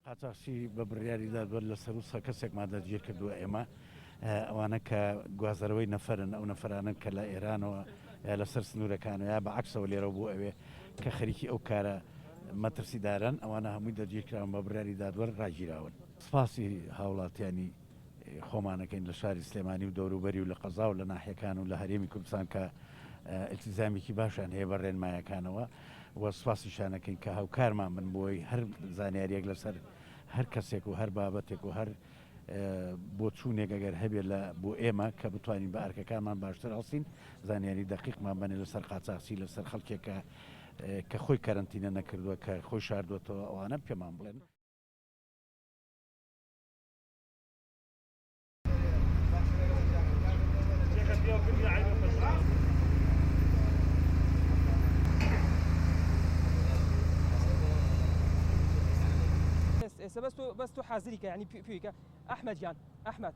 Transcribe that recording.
قاچاقچی بە بڕیاری دادوەر لە سەروسا کەسێکمان دەگیر کردووە ئێمە ئەوانە کە گوازەرەوەی نەفەرن ئەو نەفرانن کە لە ئێرانەوە لەسەر سنوورەکانەوە یا بەعکسەوە لێرە بوو ئەوێ کە خەریکی ئەو کارە مەترسیدارن ئەوانە هەمووی دەگیرکراون بە بڕیاری دادوەر ڕاگیراون. سپاسی هاوڵاتیانی خۆمانەکەین لە شاری سلێمانی و دەوروبەری و لە قەزا و لە ناحیەکان و لە هەرێمی کوردستان کە ئیلتیزامێکی باشیان هەیە بە ڕێنمایەکانەوە و سوپاسیشانەکەین کە هاوکارمان من بۆی هەر زانیاریەک لەسەر هەر کەسێک و هەر بابەتێک و هەر بۆ چوونێک ئەگەر هەبێت لە بۆ ئێمە کە بتوانین بە ئەرکەکانمان باشتر هەڵسین زانیاری دقیقمان بنێ لەسەر قاچاقچی لەسەر خەڵکێکە کە خۆی کەرەنتینە نەکردووە کە خۆی شاردوێتەوە ئەوانە پێمان بڵێن. بس تو حاضري يعني بيك احمد جان احمد